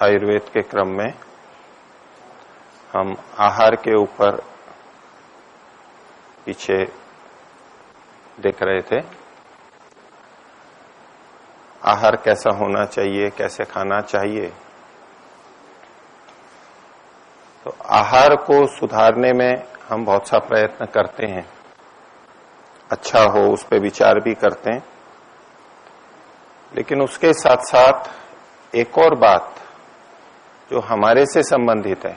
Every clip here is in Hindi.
आयुर्वेद के क्रम में हम आहार के ऊपर पीछे देख रहे थे। आहार कैसा होना चाहिए, कैसे खाना चाहिए। तो आहार को सुधारने में हम बहुत सा प्रयत्न करते हैं, अच्छा हो उस पर विचार भी करते हैं, लेकिन उसके साथ साथ एक और बात जो हमारे से संबंधित है,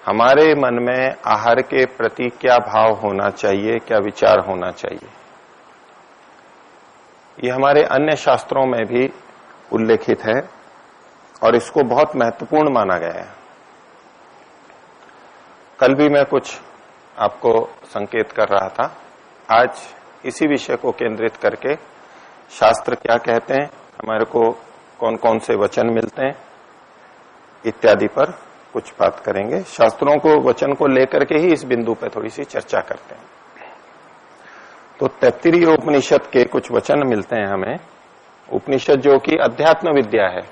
हमारे मन में आहार के प्रति क्या भाव होना चाहिए, क्या विचार होना चाहिए, ये हमारे अन्य शास्त्रों में भी उल्लेखित है और इसको बहुत महत्वपूर्ण माना गया है। कल भी मैं कुछ आपको संकेत कर रहा था, आज इसी विषय को केंद्रित करके शास्त्र क्या कहते हैं, हमारे को कौन कौन से वचन मिलते हैं इत्यादि पर कुछ बात करेंगे। शास्त्रों को वचन को लेकर के ही इस बिंदु पर थोड़ी सी चर्चा करते हैं। तो तैत्तिरीय उपनिषद के कुछ वचन मिलते हैं हमें। उपनिषद जो कि अध्यात्म विद्या है,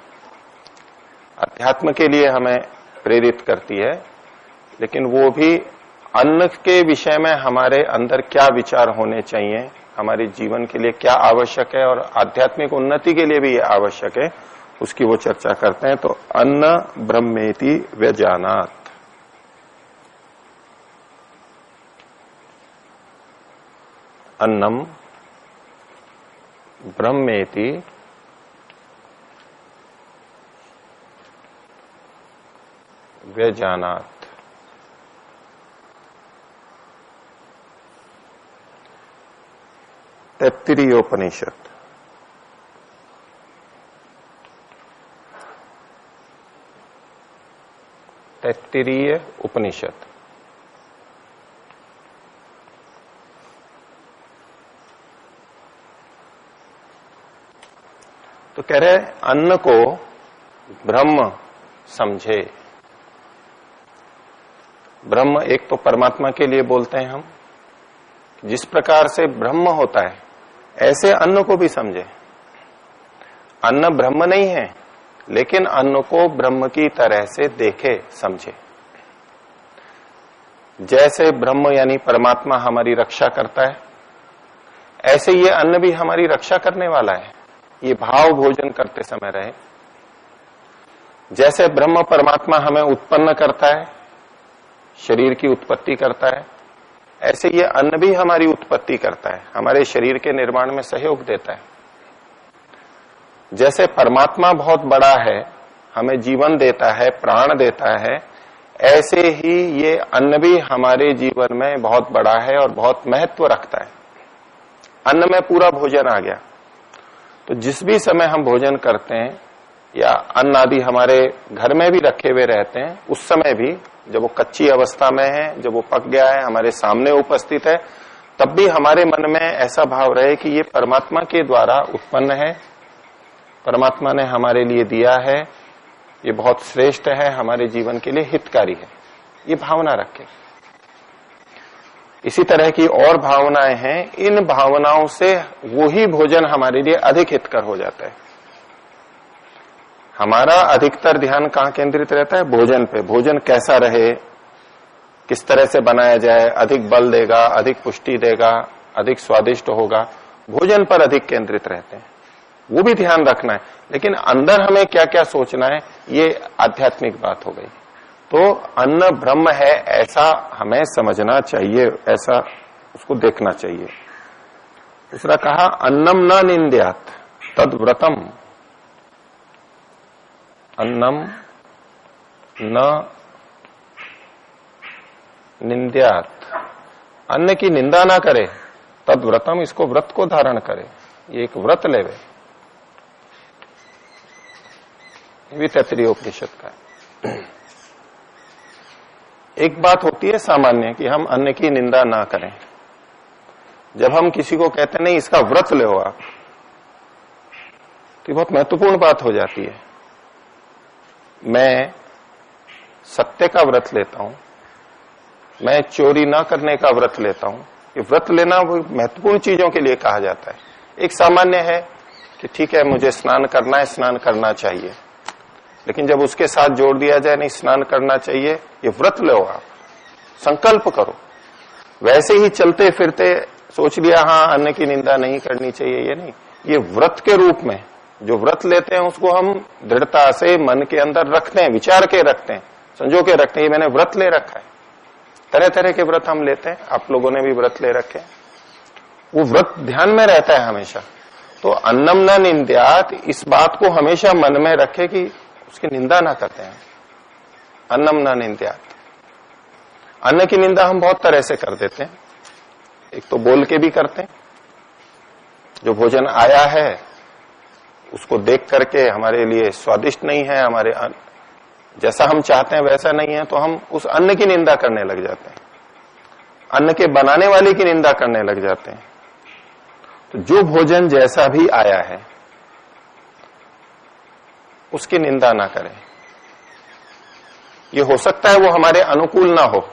अध्यात्म के लिए हमें प्रेरित करती है, लेकिन वो भी अन्न के विषय में हमारे अंदर क्या विचार होने चाहिए, हमारे जीवन के लिए क्या आवश्यक है और आध्यात्मिक उन्नति के लिए भी ये आवश्यक है, उसकी वो चर्चा करते हैं। तो अन्न ब्रह्मेति व्यजानात्, अन्नम ब्रह्मेति व्यजानात्। तैत्तिरीयोपनिषद, तैत्तिरीय उपनिषद। तो कह रहे अन्न को ब्रह्म समझे। ब्रह्म एक तो परमात्मा के लिए बोलते हैं हम, जिस प्रकार से ब्रह्म होता है ऐसे अन्न को भी समझे। अन्न ब्रह्म नहीं है, लेकिन अन्न को ब्रह्म की तरह से देखे, समझे। जैसे ब्रह्म यानी परमात्मा हमारी रक्षा करता है, ऐसे ये अन्न भी हमारी रक्षा करने वाला है, ये भाव भोजन करते समय रहे। जैसे ब्रह्म परमात्मा हमें उत्पन्न करता है, शरीर की उत्पत्ति करता है, ऐसे ये अन्न भी हमारी उत्पत्ति करता है, हमारे शरीर के निर्माण में सहयोग देता है। जैसे परमात्मा बहुत बड़ा है, हमें जीवन देता है, प्राण देता है, ऐसे ही ये अन्न भी हमारे जीवन में बहुत बड़ा है और बहुत महत्व रखता है। अन्न में पूरा भोजन आ गया। तो जिस भी समय हम भोजन करते हैं या अन्न आदि हमारे घर में भी रखे हुए रहते हैं, उस समय भी जब वो कच्ची अवस्था में है, जब वो पक गया है, हमारे सामने उपस्थित है, तब भी हमारे मन में ऐसा भाव रहे कि ये परमात्मा के द्वारा उत्पन्न है, परमात्मा ने हमारे लिए दिया है, ये बहुत श्रेष्ठ है, हमारे जीवन के लिए हितकारी है, ये भावना रखें। इसी तरह की और भावनाएं हैं, इन भावनाओं से वो ही भोजन हमारे लिए अधिक हितकर हो जाता है। हमारा अधिकतर ध्यान कहां केंद्रित रहता है? भोजन पे। भोजन कैसा रहे, किस तरह से बनाया जाए, अधिक बल देगा, अधिक पुष्टि देगा, अधिक स्वादिष्ट होगा, भोजन पर अधिक केंद्रित रहते हैं, वो भी ध्यान रखना है। लेकिन अंदर हमें क्या क्या सोचना है, ये आध्यात्मिक बात हो गई। तो अन्न ब्रह्म है ऐसा हमें समझना चाहिए, ऐसा उसको देखना चाहिए। दूसरा कहा अन्नम न निंद्यात् तद व्रतम, अन्नम न निंद्यात्, अन्न की निंदा ना करे, तद व्रतम, इसको व्रत को धारण करे, ये एक व्रत लेवे। ये भी तैत्तिरीय उपनिषद का है। एक बात होती है सामान्य कि हम अन्न की निंदा ना करें। जब हम किसी को कहते नहीं इसका व्रत लो आप, तो बहुत महत्वपूर्ण बात हो जाती है। मैं सत्य का व्रत लेता हूं, मैं चोरी ना करने का व्रत लेता हूं। ये व्रत लेना वो महत्वपूर्ण चीजों के लिए कहा जाता है। एक सामान्य है कि ठीक है मुझे स्नान करना है, स्नान करना चाहिए, लेकिन जब उसके साथ जोड़ दिया जाए नहीं स्नान करना चाहिए, ये व्रत लो, आप संकल्प करो। वैसे ही चलते फिरते सोच लिया हाँ अन्न की निंदा नहीं करनी चाहिए, ये नहीं। ये व्रत के रूप में जो व्रत लेते हैं उसको हम दृढ़ता से मन के अंदर रखते हैं, विचार के रखते हैं, संजो के रखते हैं। ये मैंने व्रत ले रखा है। तरह तरह के व्रत हम लेते हैं, आप लोगों ने भी व्रत ले रखे हैं, वो व्रत ध्यान में रहता है हमेशा। तो अन्नम न निंद्यात, इस बात को हमेशा मन में रखे कि उसकी निंदा ना करते हैं। अन्नम न निंद्यात, अन्न की निंदा हम बहुत तरह से कर देते हैं। एक तो बोल के भी करते हैं, जो भोजन आया है उसको देख करके हमारे लिए स्वादिष्ट नहीं है, हमारे जैसा हम चाहते हैं वैसा नहीं है, तो हम उस अन्न की निंदा करने लग जाते हैं, अन्न के बनाने वाले की निंदा करने लग जाते हैं। तो जो भोजन जैसा भी आया है उसकी निंदा ना करें। ये हो सकता है वो हमारे अनुकूल ना हो,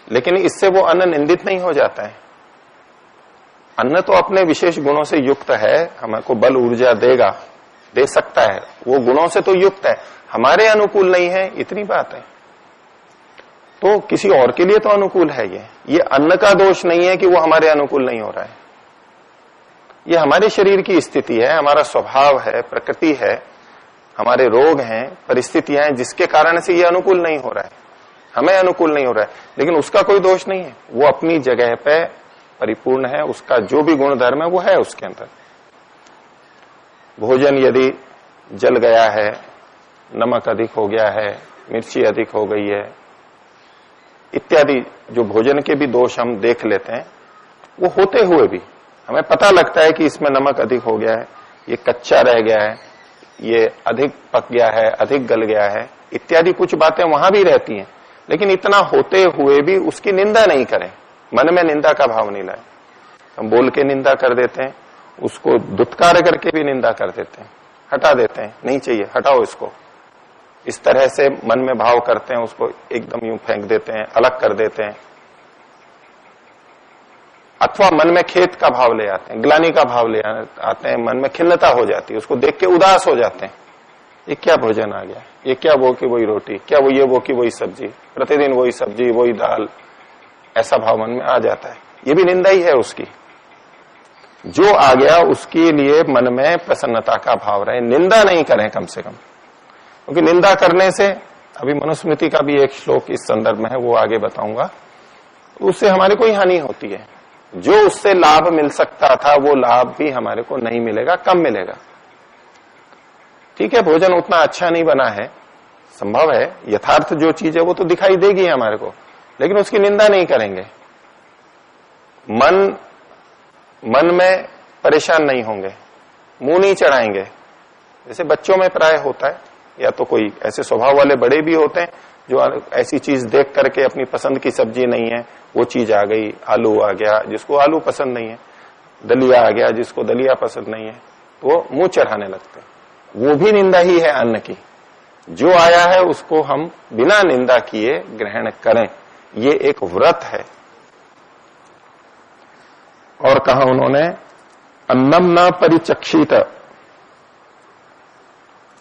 लेकिन इससे वो अन्न निंदित नहीं हो जाता है। अन्न तो अपने विशेष गुणों से युक्त है, हमको बल ऊर्जा देगा, दे सकता है, वो गुणों से तो युक्त है, हमारे अनुकूल नहीं है, इतनी बात है। तो किसी और के लिए तो अनुकूल है। ये अन्न का दोष नहीं है कि वो हमारे अनुकूल नहीं हो रहा है। ये हमारे शरीर की स्थिति है, हमारा स्वभाव है, प्रकृति है, हमारे रोग हैं, परिस्थितियां हैं, जिसके कारण से ये अनुकूल नहीं हो रहा है, हमें अनुकूल नहीं हो रहा है। लेकिन उसका कोई दोष नहीं है, वो अपनी जगह पे परिपूर्ण है, उसका जो भी गुण धर्म है वो है उसके अंदर। भोजन यदि जल गया है, नमक अधिक हो गया है, मिर्ची अधिक हो गई है, इत्यादि जो भोजन के भी दोष हम देख लेते हैं, वो होते हुए भी हमें पता लगता है कि इसमें नमक अधिक हो गया है, ये कच्चा रह गया है, ये अधिक पक गया है, अधिक गल गया है, इत्यादि कुछ बातें वहां भी रहती हैं। लेकिन इतना होते हुए भी उसकी निंदा नहीं करें, मन में निंदा का भाव नहीं लाए। हम बोल के निंदा कर देते हैं, उसको दुत्कार करके भी निंदा कर देते हैं, हटा देते हैं, नहीं चाहिए, हटाओ इसको, इस तरह से मन में भाव करते हैं, उसको एकदम यूं फेंक देते हैं, अलग कर देते हैं। अथवा मन में खेद का भाव ले आते हैं, ग्लानि का भाव ले आते हैं, मन में खिन्नता हो जाती है, उसको देख के उदास हो जाते हैं। ये क्या भोजन आ गया, ये क्या वो की वही रोटी, क्या वो ये वो की वही सब्जी, प्रतिदिन वही सब्जी वही दाल, ऐसा भाव मन में आ जाता है। ये भी निंदा ही है उसकी। जो आ गया उसके लिए मन में प्रसन्नता का भाव रहे, निंदा नहीं करें कम से कम। क्योंकि निंदा करने से, अभी मनुस्मृति का भी एक श्लोक इस संदर्भ में है, वो आगे बताऊंगा, उससे हमारी कोई हानि होती है। जो उससे लाभ मिल सकता था वो लाभ भी हमारे को नहीं मिलेगा, कम मिलेगा। ठीक है, भोजन उतना अच्छा नहीं बना है, संभव है, यथार्थ जो चीज है वो तो दिखाई देगी हमारे को, लेकिन उसकी निंदा नहीं करेंगे। मन में परेशान नहीं होंगे, मुंह नहीं चढ़ाएंगे। जैसे बच्चों में प्राय होता है, या तो कोई ऐसे स्वभाव वाले बड़े भी होते हैं जो ऐसी चीज देख करके, अपनी पसंद की सब्जी नहीं है वो चीज आ गई, आलू आ गया जिसको आलू पसंद नहीं है, दलिया आ गया जिसको दलिया पसंद नहीं है, वो मुंह चढ़ाने लगते हैं। वो भी निंदा ही है अन्न की। जो आया है उसको हम बिना निंदा किए ग्रहण करें, ये एक व्रत है। और कहा उन्होंने, अन्नम न परिचक्षित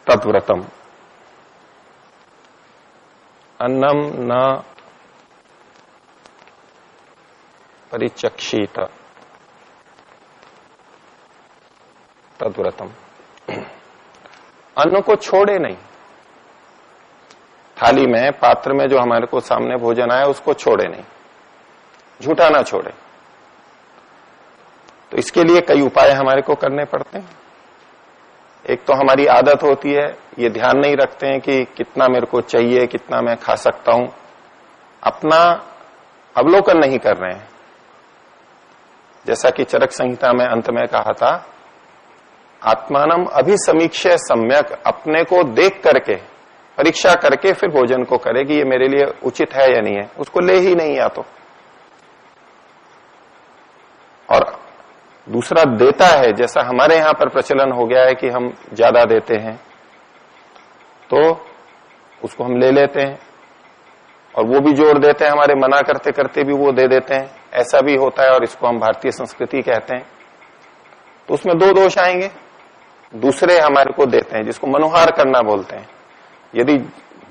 तद्व्रतम, अन्नम न परिचक्षित तद्व्रतम, अन्न को छोड़े नहीं। थाली में, पात्र में जो हमारे को सामने भोजन आया उसको छोड़े नहीं, झूठा ना छोड़े। तो इसके लिए कई उपाय हमारे को करने पड़ते हैं। एक तो हमारी आदत होती है, ये ध्यान नहीं रखते हैं कि कितना मेरे को चाहिए, कितना मैं खा सकता हूं, अपना अवलोकन नहीं कर रहे हैं। जैसा कि चरक संहिता में अंत में कहा था, आत्मानम अभिसमीक्ष्य सम्यक, अपने को देख करके, परीक्षा करके फिर भोजन को करे कि ये मेरे लिए उचित है या नहीं है, उसको ले ही नहीं या तो। और दूसरा देता है, जैसा हमारे यहां पर प्रचलन हो गया है कि हम ज्यादा देते हैं तो उसको हम ले लेते हैं, और वो भी जोड़ देते हैं, हमारे मना करते करते भी वो दे देते हैं, ऐसा भी होता है। और इसको हम भारतीय संस्कृति कहते हैं। तो उसमें दो दोष आएंगे। दूसरे हमारे को देते हैं, जिसको मनुहार करना बोलते हैं, यदि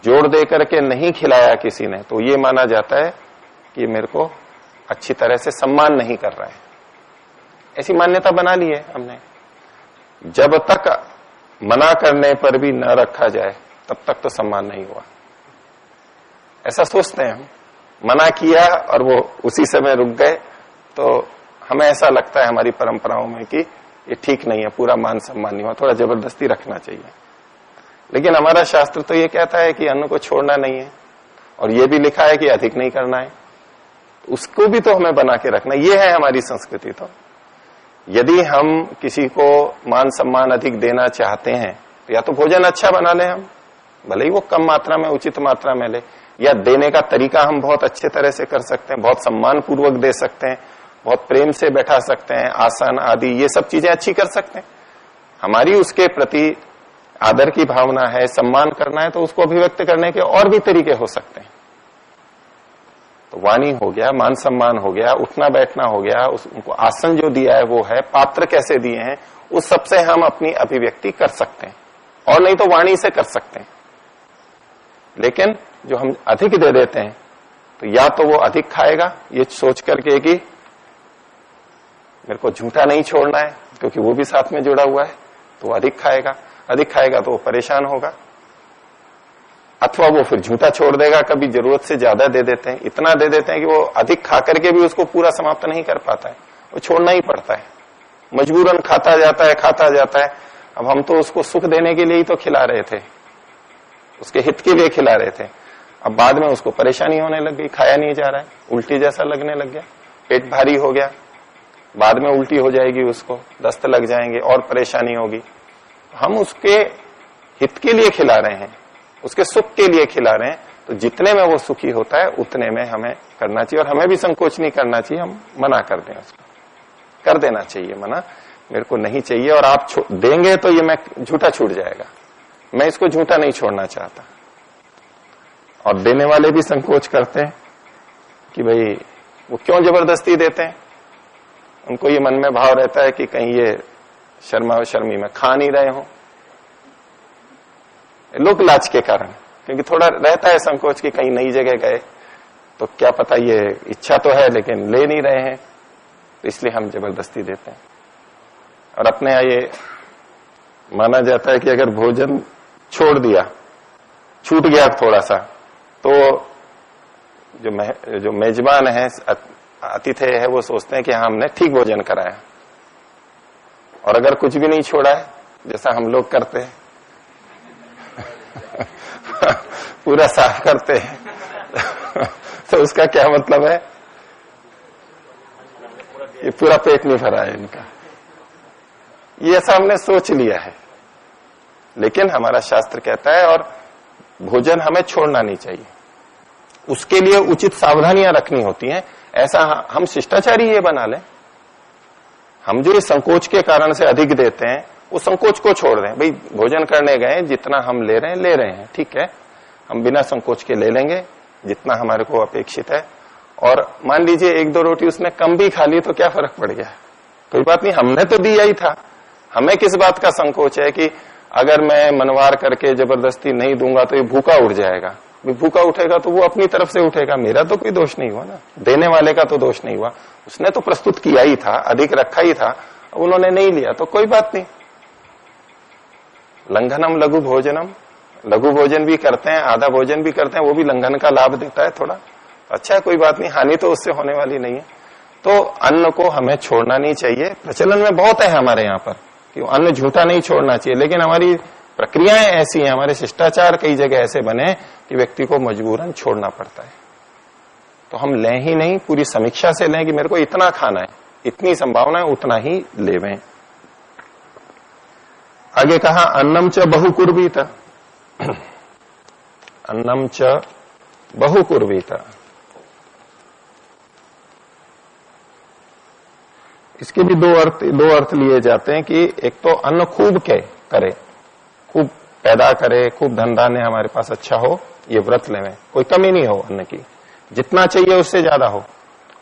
जोर दे करके नहीं खिलाया किसी ने तो ये माना जाता है कि मेरे को अच्छी तरह से सम्मान नहीं कर रहा है। ऐसी मान्यता बना ली है हमने। जब तक मना करने पर भी न रखा जाए तब तक तो सम्मान नहीं हुआ, ऐसा सोचते हैं हम। मना किया और वो उसी समय रुक गए तो हमें ऐसा लगता है हमारी परंपराओं में कि ये ठीक नहीं है, पूरा मान सम्मान नहीं हुआ, थोड़ा जबरदस्ती रखना चाहिए। लेकिन हमारा शास्त्र तो ये कहता है कि अन्न को छोड़ना नहीं है, और ये भी लिखा है कि अधिक नहीं करना है, उसको भी तो हमें बना के रखना। ये है हमारी संस्कृति। तो यदि हम किसी को मान सम्मान अधिक देना चाहते हैं तो या तो भोजन अच्छा बना लें हम, भले ही वो कम मात्रा में उचित मात्रा में ले, या देने का तरीका हम बहुत अच्छे तरह से कर सकते हैं, बहुत सम्मान पूर्वक दे सकते हैं, बहुत प्रेम से बैठा सकते हैं, आसन आदि ये सब चीजें अच्छी कर सकते हैं। हमारी उसके प्रति आदर की भावना है, सम्मान करना है, तो उसको अभिव्यक्त करने के और भी तरीके हो सकते हैं। तो वाणी हो गया, मान सम्मान हो गया, उठना बैठना हो गया, उनको आसन जो दिया है वो है, पात्र कैसे दिए हैं, उस सबसे हम अपनी अभिव्यक्ति कर सकते हैं, और नहीं तो वाणी से कर सकते हैं। लेकिन जो हम अधिक दे देते हैं तो या तो वो अधिक खाएगा ये सोच करके कि मेरे को झूठा नहीं छोड़ना है, क्योंकि वो भी साथ में जुड़ा हुआ है, तो वो अधिक खाएगा तो वो परेशान होगा, अथवा वो फिर झूठा छोड़ देगा। कभी जरूरत से ज्यादा दे देते हैं, इतना दे देते हैं कि वो अधिक खा करके भी उसको पूरा समाप्त नहीं कर पाता है, वो छोड़ना ही पड़ता है, मजबूरन खाता जाता है। अब हम तो उसको सुख देने के लिए ही तो खिला रहे थे, उसके हित के लिए खिला रहे थे। अब बाद में उसको परेशानी होने लग गई, खाया नहीं जा रहा है, उल्टी जैसा लगने लग गया, पेट भारी हो गया, बाद में उल्टी हो जाएगी, उसको दस्त लग जाएंगे और परेशानी होगी। हम उसके हित के लिए खिला रहे हैं, उसके सुख के लिए खिला रहे हैं, तो जितने में वो सुखी होता है उतने में हमें करना चाहिए, और हमें भी संकोच नहीं करना चाहिए, हम मना कर दें उसको, कर देना चाहिए मना, मेरे को नहीं चाहिए, और आप देंगे तो ये मैं झूठा छूट जाएगा, मैं इसको झूठा नहीं छोड़ना चाहता। और देने वाले भी संकोच करते हैं कि भाई वो क्यों जबरदस्ती देते हैं, उनको ये मन में भाव रहता है कि कहीं ये शर्मा शर्मी में खा नहीं रहे हो, लोक लाज के कारण, क्योंकि थोड़ा रहता है संकोच कि कहीं नई जगह गए तो क्या पता, ये इच्छा तो है लेकिन ले नहीं रहे हैं, तो इसलिए हम जबरदस्ती देते हैं। और अपने यहाँ ये माना जाता है कि अगर भोजन छोड़ दिया, छूट गया थोड़ा सा, तो जो मेजबान है, अतिथि है, वो सोचते हैं कि हाँ हमने ठीक भोजन कराया। और अगर कुछ भी नहीं छोड़ा है, जैसा हम लोग करते हैं पूरा साफ करते हैं तो उसका क्या मतलब है, ये पूरा पेट नहीं भरा है इनका, ये ऐसा हमने सोच लिया है। लेकिन हमारा शास्त्र कहता है, और भोजन हमें छोड़ना नहीं चाहिए, उसके लिए उचित सावधानियां रखनी होती हैं। ऐसा हम शिष्टाचारी ये बना लें, हम जो इस संकोच के कारण से अधिक देते हैं वो संकोच को छोड़ दें। भाई भोजन करने गए, जितना हम ले रहे हैं ठीक है, हम बिना संकोच के ले लेंगे जितना हमारे को अपेक्षित है। और मान लीजिए 1-2 रोटी उसने कम भी खा ली तो क्या फर्क पड़ गया, कोई बात नहीं, हमने तो दिया ही था। हमें किस बात का संकोच है कि अगर मैं मनवार करके जबरदस्ती नहीं दूंगा तो ये भूखा उठ जाएगा। भूखा उठेगा तो वो अपनी तरफ से उठेगा, मेरा तो कोई दोष नहीं हुआ ना, देने वाले का तो दोष नहीं हुआ, उसने तो प्रस्तुत किया ही था, अधिक रखा ही था, उन्होंने नहीं लिया तो कोई बात नहीं। लंघनम लघु भोजनम, लघु भोजन भी करते हैं, आधा भोजन भी करते हैं, वो भी लंघन का लाभ देता है थोड़ा, अच्छा है, कोई बात नहीं, हानि तो उससे होने वाली नहीं है। तो अन्न को हमें छोड़ना नहीं चाहिए। प्रचलन में बहुत है हमारे यहाँ पर कि अन्न झूठा नहीं छोड़ना चाहिए, लेकिन हमारी प्रक्रियाएं ऐसी हैं, हमारे शिष्टाचार कई जगह ऐसे बने कि व्यक्ति को मजबूरन छोड़ना पड़ता है। तो हम लें ही नहीं, पूरी समीक्षा से लें कि मेरे को इतना खाना है, इतनी संभावना है, उतना ही लेवें। आगे कहा अन्नम च बहुकुर्वीत, अन्नम च बहुकुर्वीत। इसके भी दो अर्थ लिए जाते हैं कि एक तो अन्न खूब करे, खूब पैदा करे, खूब धन धान्य हमारे पास अच्छा हो, ये व्रत लेवें, कोई कमी नहीं हो अन्न की, जितना चाहिए उससे ज्यादा हो।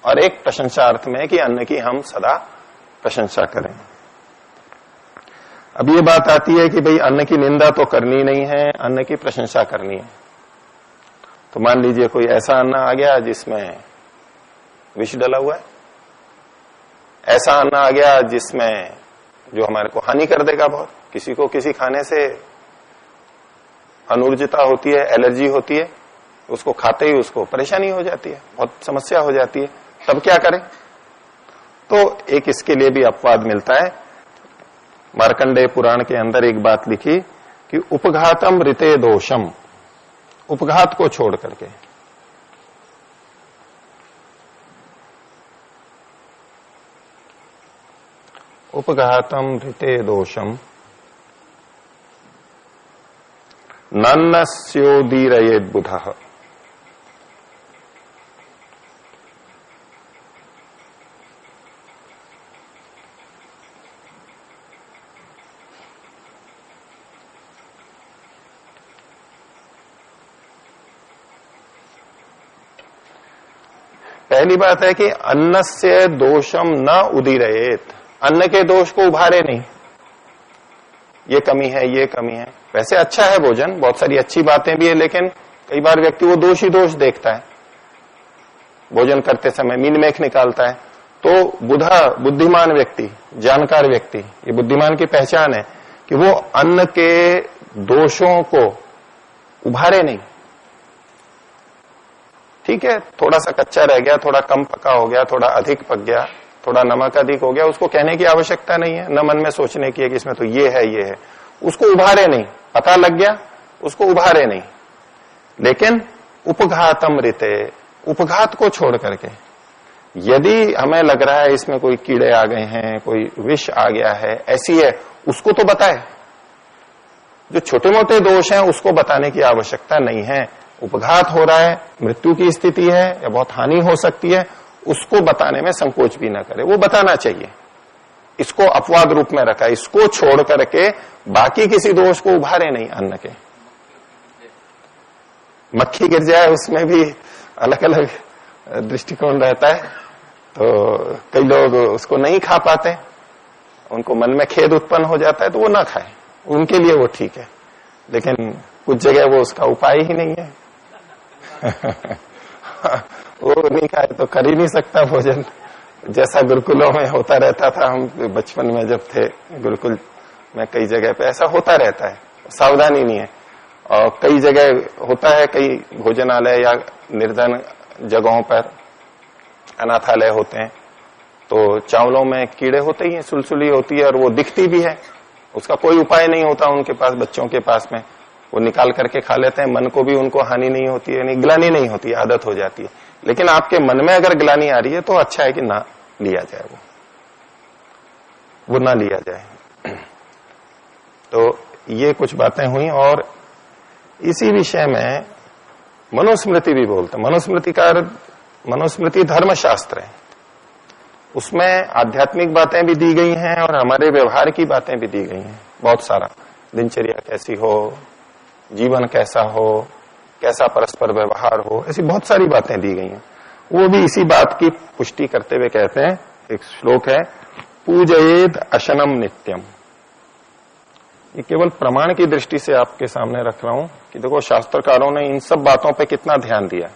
और एक प्रशंसा अर्थ में है कि अन्न की हम सदा प्रशंसा करें। अब ये बात आती है कि भाई अन्न की निंदा तो करनी नहीं है, अन्न की प्रशंसा करनी है। तो मान लीजिए कोई ऐसा अन्न आ गया जिसमें विष डला हुआ है, ऐसा अन्न आ गया जिसमें जो हमारे को हानि कर देगा बहुत, किसी को किसी खाने से अनुर्जता होती है, एलर्जी होती है, उसको खाते ही उसको परेशानी हो जाती है, बहुत समस्या हो जाती है, तब क्या करें? तो एक इसके लिए भी अपवाद मिलता है। मार्कंडेय पुराण के अंदर एक बात लिखी कि उपघातम ऋते दोषम, उपघात को छोड़ करके, उपघातम ऋते दोषम नन्नस्योदीरयेद बुधः। पहली बात है कि अन्न से दोषम न उदीरयेत, अन्न के दोष को उभारे नहीं, ये कमी है, ये कमी है। वैसे अच्छा है भोजन, बहुत सारी अच्छी बातें भी है, लेकिन कई बार व्यक्ति वो दोष ही दोष देखता है, भोजन करते समय मीन मेख निकालता है। तो बुद्धिमान व्यक्ति, जानकार व्यक्ति, ये बुद्धिमान की पहचान है कि वो अन्न के दोषों को उभारे नहीं। ठीक है, थोड़ा सा कच्चा रह गया, थोड़ा कम पका हो गया, थोड़ा अधिक पक गया, थोड़ा नमक अधिक हो गया, उसको कहने की आवश्यकता नहीं है, न मन में सोचने की है कि इसमें तो ये है, उसको उभारे नहीं, पता लग गया, उसको उभारे नहीं। लेकिन उपघातम ऋते, उपघात को छोड़ करके, यदि हमें लग रहा है इसमें कोई कीड़े आ गए हैं, कोई विष आ गया है, ऐसी है, उसको तो बताए। जो छोटे मोटे दोष हैं उसको बताने की आवश्यकता नहीं है। उपघात हो रहा है, मृत्यु की स्थिति है या बहुत हानि हो सकती है, उसको बताने में संकोच भी ना करे, वो बताना चाहिए। इसको अपवाद रूप में रखा, इसको छोड़ करके बाकी किसी दोष को उभारे नहीं अन्न के। मक्खी गिर जाए उसमें भी अलग अलग दृष्टिकोण रहता है, तो कई लोग उसको नहीं खा पाते, उनको मन में खेद उत्पन्न हो जाता है तो वो ना खाए, उनके लिए वो ठीक है। लेकिन कुछ जगह वो उसका उपाय ही नहीं है वो नहीं खाए तो कर ही नहीं सकता भोजन। जैसा गुरुकुलों में होता रहता था, हम बचपन में जब थे गुरुकुल में, कई जगह पे ऐसा होता रहता है, सावधानी नहीं है। और कई जगह होता है, कई भोजनालय या निर्जन जगहों पर अनाथालय होते हैं, तो चावलों में कीड़े होते ही हैं, सुलसुली होती है और वो दिखती भी है, उसका कोई उपाय नहीं होता उनके पास, बच्चों के पास में, वो निकाल करके खा लेते हैं, मन को भी उनको हानि नहीं होती है, ग्लानि नहीं होती, आदत हो जाती है। लेकिन आपके मन में अगर ग्लानि आ रही है तो अच्छा है कि ना लिया जाए, वो ना लिया जाए। तो ये कुछ बातें हुई। और इसी विषय में मनुस्मृति भी बोलते हैं। मनुस्मृति धर्मशास्त्र है, उसमें आध्यात्मिक बातें भी दी गई हैं और हमारे व्यवहार की बातें भी दी गई हैं, बहुत सारा, दिनचर्या कैसी हो, जीवन कैसा हो, कैसा परस्पर व्यवहार हो, ऐसी बहुत सारी बातें दी गई हैं। वो भी इसी बात की पुष्टि करते हुए कहते हैं, एक श्लोक है, पूजयेद अशनम नित्यम। ये केवल प्रमाण की दृष्टि से आपके सामने रख रहा हूं कि देखो शास्त्रकारों ने इन सब बातों पे कितना ध्यान दिया।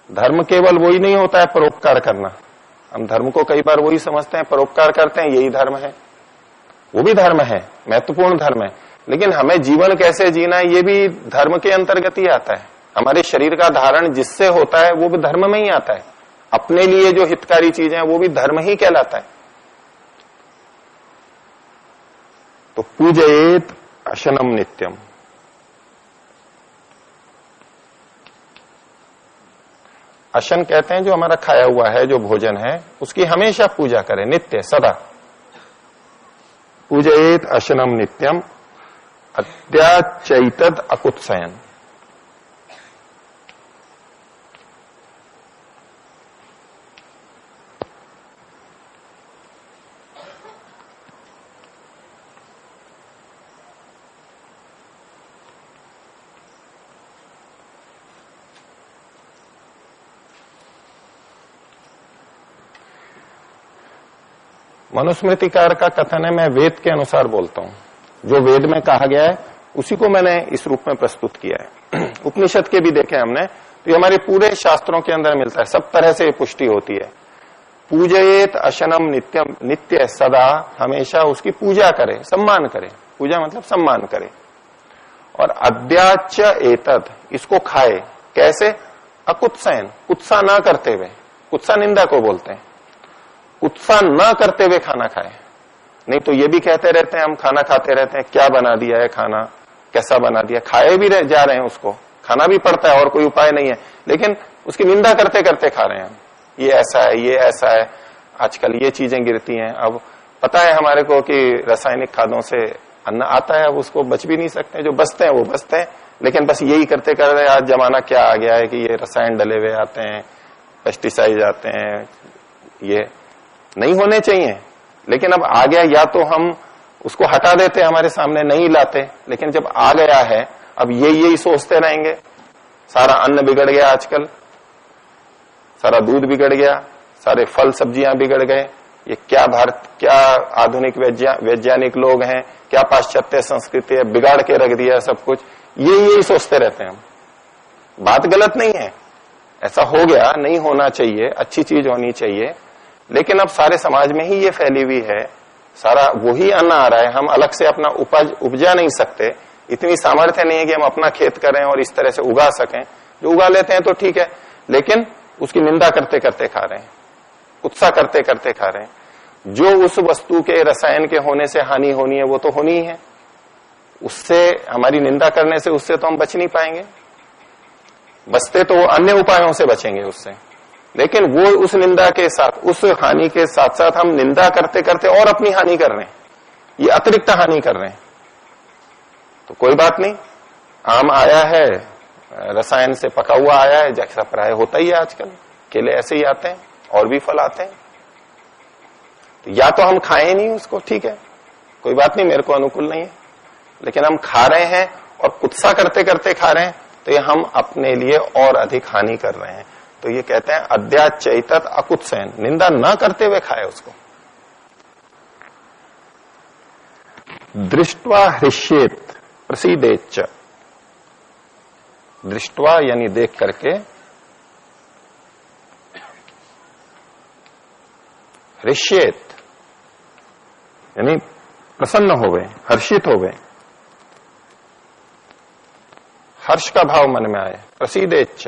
धर्म केवल वही नहीं होता है परोपकार करना, हम धर्म को कई बार वही समझते हैं, परोपकार करते हैं यही धर्म है, वो भी धर्म है, महत्वपूर्ण धर्म है, लेकिन हमें जीवन कैसे जीना है ये भी धर्म के अंतर्गत ही आता है। हमारे शरीर का धारण जिससे होता है वो भी धर्म में ही आता है, अपने लिए जो हितकारी चीजें हैं वो भी धर्म ही कहलाता है। तो पूजयेत अशनम नित्यम, अशन कहते हैं जो हमारा खाया हुआ है, जो भोजन है, उसकी हमेशा पूजा करें, नित्य सदा। पूजयेत अशनम नित्यम अद्याचैतद अकुत्सयन। मनुस्मृतिकार का कथन है, मैं वेद के अनुसार बोलता हूं, जो वेद में कहा गया है उसी को मैंने इस रूप में प्रस्तुत किया है। उपनिषद के भी देखे हमने, तो ये हमारे पूरे शास्त्रों के अंदर मिलता है, सब तरह से ये पुष्टि होती है। पूजयेत अशनम नित्यम, नित्य सदा हमेशा उसकी पूजा करे, सम्मान करे, पूजा मतलब सम्मान करे। और अद्याच एतद, इसको खाए, कैसे? अकुत्सयन, कुत्सा ना करते हुए, कुत्सा निंदा को बोलते हैं, कुत्सा ना करते हुए खाना खाए। नहीं तो ये भी कहते रहते हैं, हम खाना खाते रहते हैं, क्या बना दिया है खाना, कैसा बना दिया, खाए भी जा रहे हैं, उसको खाना भी पड़ता है और कोई उपाय नहीं है, लेकिन उसकी निंदा करते करते खा रहे हैं हम, ये ऐसा है, ये ऐसा है, आजकल ये चीजें गिरती हैं। अब पता है हमारे को कि रासायनिक खादों से अन्न आता है, अब उसको बच भी नहीं सकते, जो बचते हैं वो बचते हैं, लेकिन बस यही करते कर रहे। आज जमाना क्या आ गया है कि ये रसायन डले हुए आते हैं, पेस्टिसाइड आते हैं, ये नहीं होने चाहिए, लेकिन अब आ गया, या तो हम उसको हटा देते, हमारे सामने नहीं लाते, लेकिन जब आ गया है अब यही सोचते रहेंगे। सारा अन्न बिगड़ गया आजकल, सारा दूध बिगड़ गया, सारे फल सब्जियां बिगड़ गए, ये क्या भारत, क्या आधुनिक वैज्ञानिक लोग हैं, क्या पाश्चात्य संस्कृति है, बिगाड़ के रख दिया सब कुछ, यही सोचते रहते हैं हम। बात गलत नहीं है, ऐसा हो गया, नहीं होना चाहिए, अच्छी चीज होनी चाहिए, लेकिन अब सारे समाज में ही ये फैली हुई है, सारा वही अन्न आ रहा है, हम अलग से अपना उपजा नहीं सकते, इतनी सामर्थ्य नहीं है कि हम अपना खेत करें और इस तरह से उगा सकें। जो उगा लेते हैं तो ठीक है, लेकिन उसकी निंदा करते करते खा रहे हैं, उत्साह करते करते खा रहे हैं। जो उस वस्तु के रसायन के होने से हानि होनी है वो तो होनी ही है, उससे हमारी निंदा करने से उससे तो हम बच नहीं पाएंगे, बचते तो अन्य उपायों से बचेंगे उससे, लेकिन वो उस निंदा के साथ, उस हानि के साथ साथ हम निंदा करते करते और अपनी हानि कर रहे हैं, ये अतिरिक्त हानि कर रहे हैं। तो कोई बात नहीं, आम आया है, रसायन से पका हुआ आया है, जैसा प्राय होता ही है आजकल, केले ऐसे ही आते हैं और भी फल आते हैं, तो या तो हम खाएं नहीं उसको, ठीक है, कोई बात नहीं, मेरे को अनुकूल नहीं है, लेकिन हम खा रहे हैं और कुत्सा करते करते खा रहे हैं, तो ये हम अपने लिए और अधिक हानि कर रहे हैं। तो ये कहते हैं अद्याचैतत अकुत्सयन, निंदा न करते हुए खाए उसको। दृष्ट्वा हृष्येत प्रसीदेच्च, दृष्ट्वा यानी देख करके, हृष्येत यानी प्रसन्न होवे, हर्षित होवे, हर्ष का भाव मन में आए। प्रसीदेच्च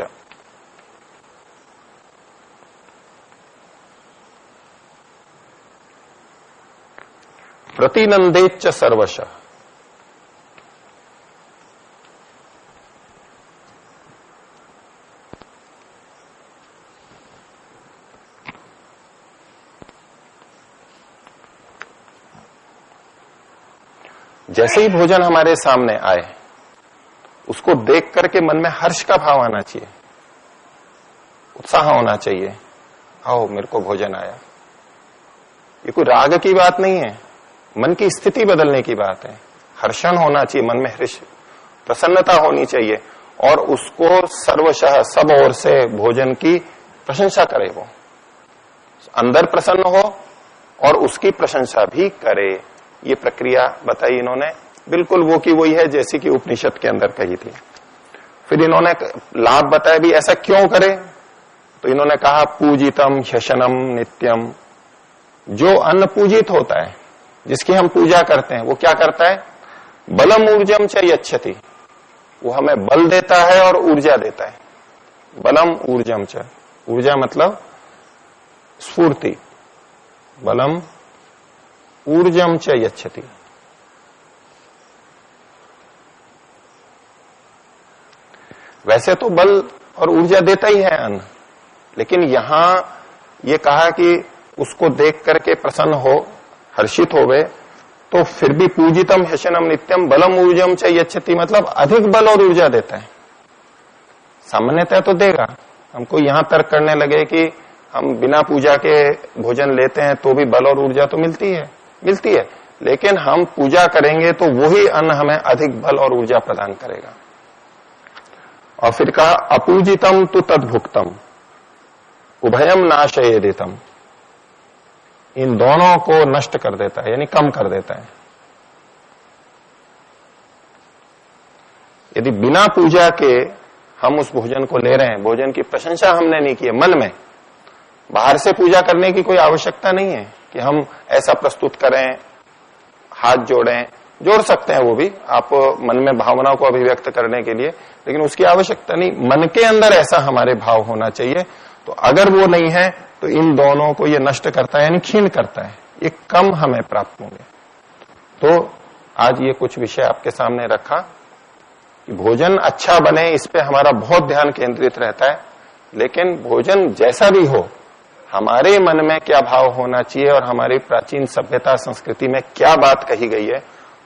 प्रतिनंदेच्च सर्वश, जैसे ही भोजन हमारे सामने आए उसको देख करके मन में हर्ष का भाव आना चाहिए, उत्साह होना चाहिए, आओ मेरे को भोजन आया। ये कोई राग की बात नहीं है, मन की स्थिति बदलने की बात है। हर्षण होना चाहिए, मन में हर्ष, प्रसन्नता होनी चाहिए, और उसको सर्वशः सब ओर से भोजन की प्रशंसा करे, वो अंदर प्रसन्न हो और उसकी प्रशंसा भी करे। ये प्रक्रिया बताई इन्होंने, बिल्कुल वो की वही है जैसी कि उपनिषद के अंदर कही थी। फिर इन्होंने लाभ बताया भी, ऐसा क्यों करे, तो इन्होंने कहा पूजितम ह्यशनम नित्यम, जो अन्न पूजित होता है, जिसकी हम पूजा करते हैं, वो क्या करता है? बलम ऊर्जम च यच्छति, वो हमें बल देता है और ऊर्जा देता है। बलम ऊर्जम च, ऊर्जा मतलब स्फूर्ति, बलम ऊर्जम च यच्छति। वैसे तो बल और ऊर्जा देता ही है अन्न, लेकिन यहां ये कहा कि उसको देख करके प्रसन्न हो, हर्षित होवे, तो फिर भी पूजितम ह्यशनम नित्यम बलम ऊर्जम च यच्छति, मतलब अधिक बल और ऊर्जा देता है। सामान्यतः तो देगा, हमको यहां तर्क करने लगे कि हम बिना पूजा के भोजन लेते हैं तो भी बल और ऊर्जा तो मिलती है, लेकिन हम पूजा करेंगे तो वही अन्न हमें अधिक बल और ऊर्जा प्रदान करेगा। और फिर कहा अपूजितम तु तद्भुक्तम उभयम नाशयेदितम, इन दोनों को नष्ट कर देता है, यानी कम कर देता है। यदि बिना पूजा के हम उस भोजन को ले रहे हैं, भोजन की प्रशंसा हमने नहीं की है मन में, बाहर से पूजा करने की कोई आवश्यकता नहीं है कि हम ऐसा प्रस्तुत करें, हाथ जोड़ें, जोड़ सकते हैं वो भी आप मन में भावनाओं को अभिव्यक्त करने के लिए, लेकिन उसकी आवश्यकता नहीं। मन के अंदर ऐसा हमारे भाव होना चाहिए। तो अगर वो नहीं है तो इन दोनों को ये नष्ट करता है, यानी क्षीण करता है, ये कम हमें प्राप्त होंगे। तो आज ये कुछ विषय आपके सामने रखा कि भोजन अच्छा बने, इस पे हमारा बहुत ध्यान केंद्रित रहता है, लेकिन भोजन जैसा भी हो, हमारे मन में क्या भाव होना चाहिए और हमारी प्राचीन सभ्यता संस्कृति में क्या बात कही गई है,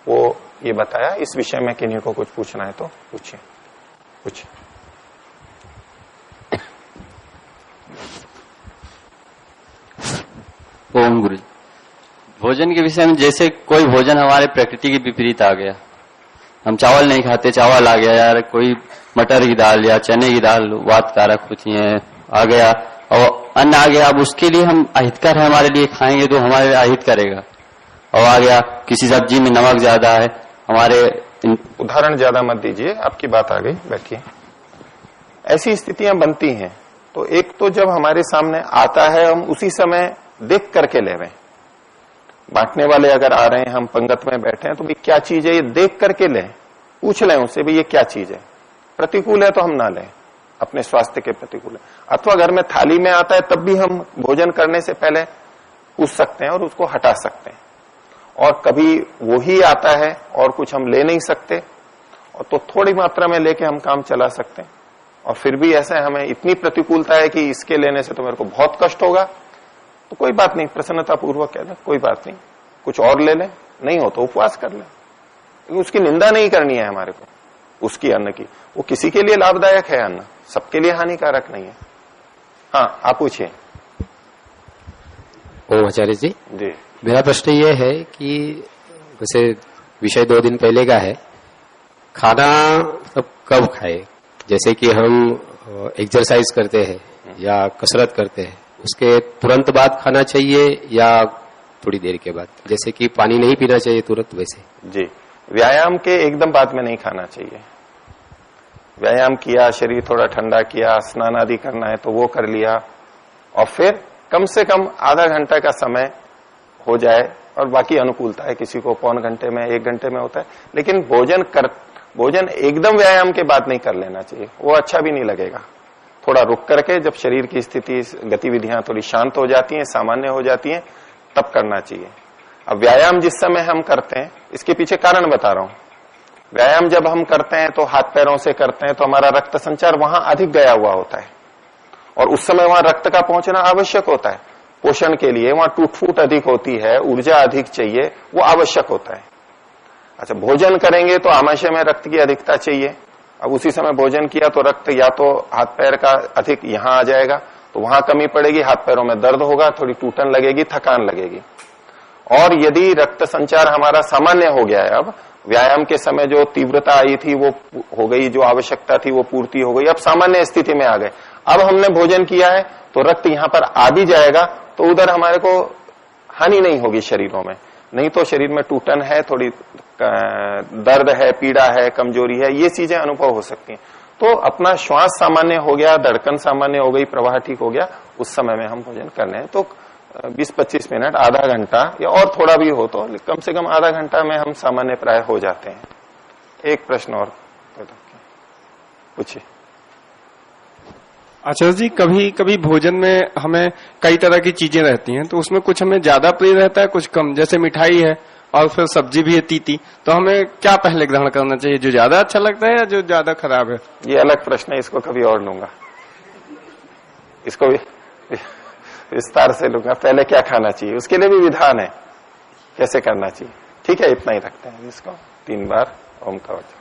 वो ये बताया। इस विषय में किन्हीं को कुछ पूछना है तो पूछिए। पूछिए। ओम गुरु। भोजन के विषय में, जैसे कोई भोजन हमारे प्रकृति के विपरीत आ गया, हम चावल नहीं खाते, चावल आ गया यार, कोई मटर की दाल या चने की दाल वात कारक होती है आ गया, और अन्न आ गया, अब उसके लिए हम अहितकर है, हमारे लिए खाएंगे तो हमारे लिए अहित करेगा। और आ गया किसी सब्जी में नमक ज्यादा है, हमारे उदाहरण ज्यादा मत दीजिए, आपकी बात आ गई, बैठिए। ऐसी स्थितियां बनती हैं, तो एक तो जब हमारे सामने आता है हम उसी समय देख करके ले रहे हैं। बांटने वाले अगर आ रहे हैं, हम पंगत में बैठे हैं, तो भाई क्या चीज है ये देख करके लें, पूछ लें उससे भाई ये क्या चीज है। प्रतिकूल है तो हम ना लें, अपने स्वास्थ्य के प्रतिकूल है। अथवा घर में थाली में आता है तब भी हम भोजन करने से पहले पूछ सकते हैं और उसको हटा सकते हैं। और कभी वही आता है और कुछ हम ले नहीं सकते, और तो थोड़ी मात्रा में लेके हम काम चला सकते हैं। और फिर भी ऐसा हमें इतनी प्रतिकूलता है कि इसके लेने से तो मेरे को बहुत कष्ट होगा, तो कोई बात नहीं, प्रसन्नता पूर्वक कह दें कोई बात नहीं, कुछ और ले लें, नहीं हो तो उपवास कर लें। उसकी निंदा नहीं करनी है हमारे को, उसकी अन्न की। वो किसी के लिए लाभदायक है अन्न, सबके लिए हानिकारक नहीं है। हाँ, आप पूछिए। ओम आचार्य जी। जी, मेरा प्रश्न ये है कि वैसे विषय 2 दिन पहले का है, खाना कब खाए? जैसे कि हम एक्सरसाइज करते हैं या कसरत करते हैं, उसके तुरंत बाद खाना चाहिए या थोड़ी देर के बाद? जैसे कि पानी नहीं पीना चाहिए तुरंत, वैसे। जी, व्यायाम के एकदम बाद में नहीं खाना चाहिए। व्यायाम किया, शरीर थोड़ा ठंडा किया, स्नान आदि करना है तो वो कर लिया, और फिर कम से कम आधा घंटा का समय हो जाए, और बाकी अनुकूलता है, किसी को पौन घंटे में 1 घंटे में होता है। लेकिन भोजन एकदम व्यायाम के बाद नहीं कर लेना चाहिए, वो अच्छा भी नहीं लगेगा। थोड़ा रुक करके जब शरीर की स्थिति, गतिविधियां थोड़ी शांत हो जाती हैं, सामान्य हो जाती हैं, तब करना चाहिए। अब व्यायाम जिस समय हम करते हैं, इसके पीछे कारण बता रहा हूं। व्यायाम जब हम करते हैं तो हाथ पैरों से करते हैं, तो हमारा रक्त संचार वहां अधिक गया हुआ होता है, और उस समय वहां रक्त का पहुंचना आवश्यक होता है पोषण के लिए। वहां टूट फूट अधिक होती है, ऊर्जा अधिक चाहिए, वो आवश्यक होता है। अच्छा, भोजन करेंगे तो आमाशय में रक्त की अधिकता चाहिए। अब उसी समय भोजन किया तो रक्त या तो हाथ पैर का अधिक यहां आ जाएगा, तो वहां कमी पड़ेगी, हाथ पैरों में दर्द होगा, थोड़ी टूटन लगेगी, थकान लगेगी। और यदि रक्त संचार हमारा सामान्य हो गया है, अब व्यायाम के समय जो तीव्रता आई थी वो हो गई, जो आवश्यकता थी वो पूर्ति हो गई, अब सामान्य स्थिति में आ गए, अब हमने भोजन किया है तो रक्त यहां पर आ भी जाएगा, तो उधर हमारे को हानि नहीं होगी शरीरों में। नहीं तो शरीर में टूटन है, थोड़ी दर्द है, पीड़ा है, कमजोरी है, ये चीजें अनुभव हो सकती हैं। तो अपना श्वास सामान्य हो गया, धड़कन सामान्य हो गई, प्रवाह ठीक हो गया, उस समय में हम भोजन कर लें। तो 20-25 मिनट, आधा घंटा या और थोड़ा भी हो तो कम से कम आधा घंटा में हम सामान्य प्राय हो जाते हैं। एक प्रश्न और पूछिए। आचार्य जी, कभी कभी भोजन में हमें कई तरह की चीजें रहती हैं, तो उसमें कुछ हमें ज्यादा प्रिय रहता है, कुछ कम। जैसे मिठाई है और फिर सब्जी भी है तीती, तो हमें क्या पहले ग्रहण करना चाहिए, जो ज्यादा अच्छा लगता है या जो ज्यादा खराब है? ये अलग प्रश्न है, इसको कभी और लूंगा, इसको भी विस्तार से लूंगा। पहले क्या खाना चाहिए, उसके लिए भी विधान है, कैसे करना चाहिए। ठीक है, इतना ही रखते हैं इसको। 3 बार ओम का उच्चारण।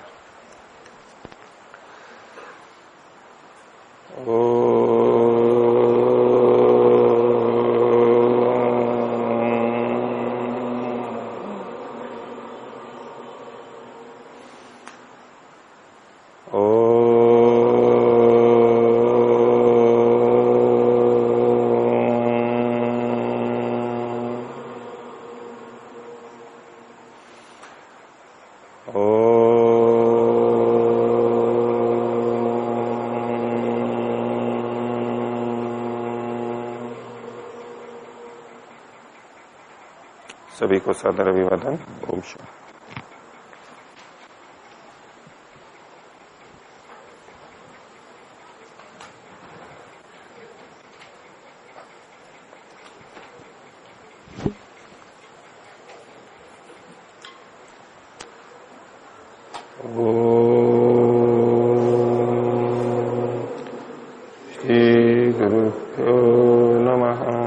सभी को सादर अभिवादन। ओम शांति। श्री गुरुभ्यो नमः।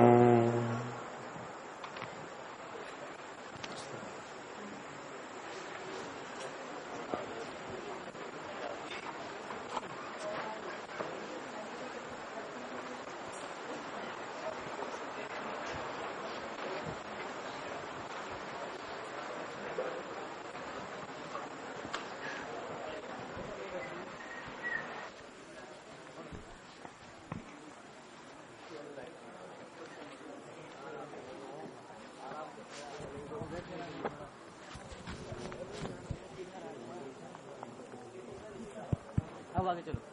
अब आगे चलो।